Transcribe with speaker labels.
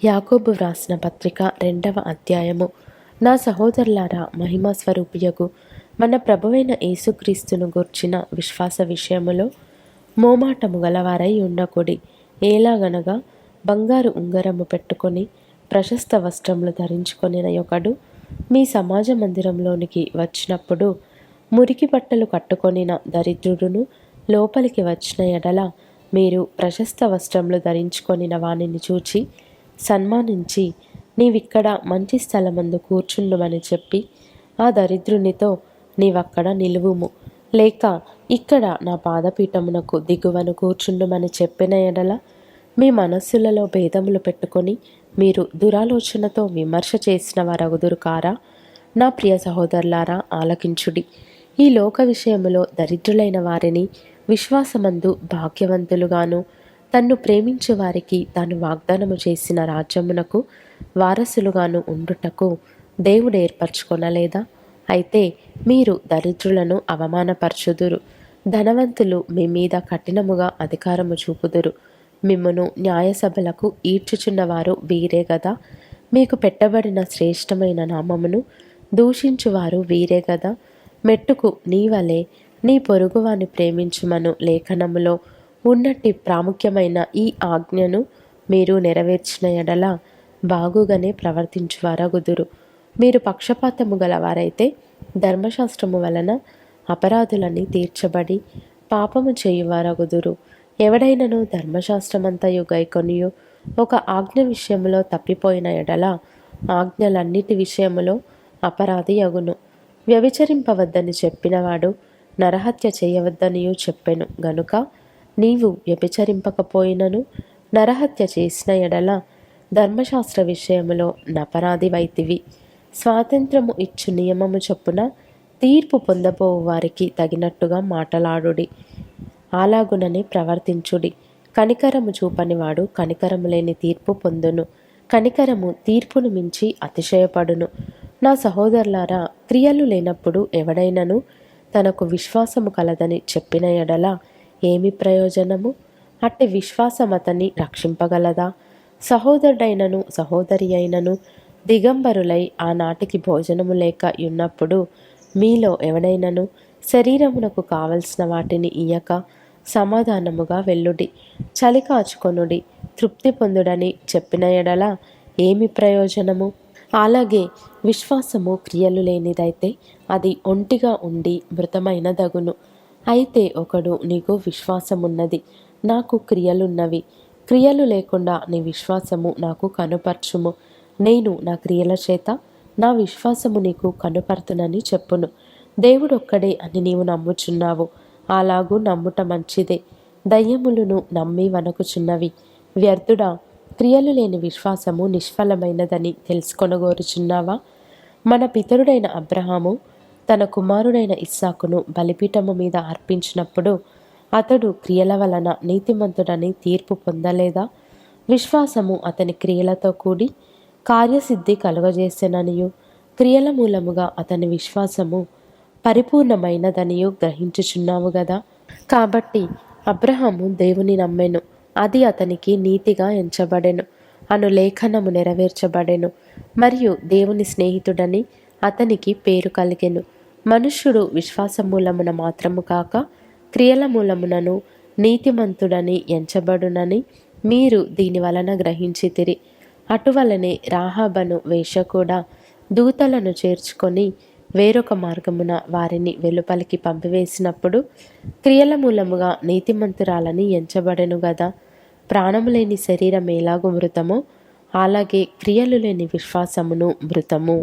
Speaker 1: యాకోబు వ్రాసిన పత్రిక 2వ అధ్యాయము. నా సహోదరులారా, మహిమా స్వరూపియగు మన ప్రభువైన యేసుక్రీస్తును గూర్చిన విశ్వాస విషయములో మోమాటము గలవారై ఉండకుడి. ఏలాగనగా బంగారు ఉంగరము పెట్టుకొని ప్రశస్త వస్త్రములు ధరించుకొనిన ఒకడు మీ సమాజ మందిరంలోనికి వచ్చినప్పుడు మురికి బట్టలు కట్టుకొనిన దరిద్రుడును లోపలికి వచ్చిన ఎడల మీరు ప్రశస్త వస్త్రములు ధరించుకొనిన వానిని చూచి సన్మానించి, నీవిక్కడ మంచి స్థలమందు కూర్చుండుమని చెప్పి ఆ దరిద్రునితో, నీవక్కడ నిలువుము, లేక ఇక్కడ నా పాదపీఠమునకు దిగువను కూర్చుండుమని చెప్పిన ఎడల మీ మనస్సులలో భేదములు పెట్టుకొని మీరు దురాలోచనతో విమర్శ చేసిన వారగుదురు కారా? నా ప్రియ సహోదరులారా, ఆలకించుడి. ఈ లోక విషయములో దరిద్రులైన వారిని విశ్వాసమందు భాగ్యవంతులుగాను, తన్ను ప్రేమించే వారికి తాను వాగ్దానము చేసిన రాజ్యమునకు వారసులుగాను ఉండుటకు దేవుడు ఏర్పరచుకొనలేదా? అయితే మీరు దరిద్రులను అవమానపరచుదురు, ధనవంతులు మీ మీద కఠినముగా అధికారము చూపుదురు, మిమ్మును న్యాయసభలకు ఈడ్చుచున్నవారు వీరే గదా. మీకు పెట్టబడిన శ్రేష్టమైన నామమును దూషించువారు వీరే గదా. మెట్టుకు నీవలే నీ పొరుగువాని ప్రేమించుమను లేఖనములో ఉన్నట్టి ప్రాముఖ్యమైన ఈ ఆజ్ఞను మీరు నెరవేర్చిన ఎడల బాగుగానే ప్రవర్తించువారగుదురు. మీరు పక్షపాతము గలవారైతే ధర్మశాస్త్రము వలన అపరాధులని తీర్చబడి పాపము చేయువారగుదురు. ఎవడైనను ధర్మశాస్త్రమంతయు గైకొనియు ఒక ఆజ్ఞ విషయములో తప్పిపోయిన ఎడల ఆజ్ఞలన్నిటి విషయములో అపరాధి అగును. వ్యభిచరింపవద్దని చెప్పినవాడు నరహత్య చేయవద్దనియు చెప్పెను గనుక నీవు వ్యభిచరింపకపోయినను నరహత్య చేసిన ఎడల ధర్మశాస్త్ర విషయములో నపరాధివైతివి. స్వాతంత్రము ఇచ్చు నియమము చొప్పున తీర్పు పొందబోవు వారికి తగినట్టుగా మాటలాడుడి, అలాగునని ప్రవర్తించుడి. కనికరము చూపనివాడు కనికరము లేని తీర్పు పొందును, కనికరము తీర్పును మించి అతిశయపడును. నా సహోదరులారా, క్రియలు లేనప్పుడు ఎవడైనను తనకు విశ్వాసము కలదని చెప్పిన ఎడల ఏమి ప్రయోజనము? అట్టి విశ్వాసం అతన్ని రక్షింపగలదా? సహోదరుడైనను సహోదరి అయినను దిగంబరులై ఆనాటికి భోజనము లేక ఉన్నప్పుడు మీలో ఎవడైనను శరీరమునకు కావలసిన వాటిని ఇయ్యక సమాధానముగా వెళ్ళుడి. చలి కాచుకొనుడి, తృప్తి పొందుడని చెప్పిన ఎడల ఏమి ప్రయోజనము? అలాగే విశ్వాసము క్రియలు లేనిదైతే అది ఒంటిగా ఉండి మృతమైన దగును. అయితే ఒకడు, నీకు విశ్వాసమున్నది, నాకు క్రియలున్నవి, క్రియలు లేకుండా నీ విశ్వాసము నాకు కనుపర్చుము, నేను నా క్రియల చేత నా విశ్వాసము నీకు కనుపర్తునని చెప్పును. దేవుడొక్కడే అని నీవు నమ్ముచున్నావు, అలాగూ నమ్ముట మంచిదే. దయ్యములను నమ్మి వణకుచున్నవి. వ్యర్థుడా, క్రియలు లేని విశ్వాసము నిష్ఫలమైనదని తెలుసుకొనగోరుచున్నావా? మన పితరుడైన అబ్రహాము తన కుమారుడైన ఇస్సాకును బలిపీఠము మీద అర్పించినప్పుడు అతడు క్రియల వలన నీతిమంతుడని తీర్పు పొందలేదా? విశ్వాసము అతని క్రియలతో కూడి కార్యసిద్ధి కలుగజేసెననియు, క్రియల మూలముగా అతని విశ్వాసము పరిపూర్ణమైనదనియు గ్రహించుచున్నావు గదా. కాబట్టి అబ్రహాము దేవుని నమ్మెను, అది అతనికి నీతిగా ఎంచబడెను అను లేఖనము నెరవేర్చబడెను, మరియు దేవుని స్నేహితుడని అతనికి పేరు కలిగెను. మనుష్యుడు విశ్వాసమూలమున మాత్రము కాక క్రియల మూలమునను నీతిమంతుడని ఎంచబడునని మీరు దీని వలన గ్రహించితిరి. అటువలనే రాహాబను వేశ్య కూడా దూతలను చేర్చుకొని వేరొక మార్గమున వారిని వెలుపలికి పంపివేసినప్పుడు క్రియల మూలముగా నీతిమంతురాలని ఎంచబడెను గదా. ప్రాణము లేని శరీరం ఎలాగూ మృతమో అలాగే క్రియలు లేని విశ్వాసమును మృతము.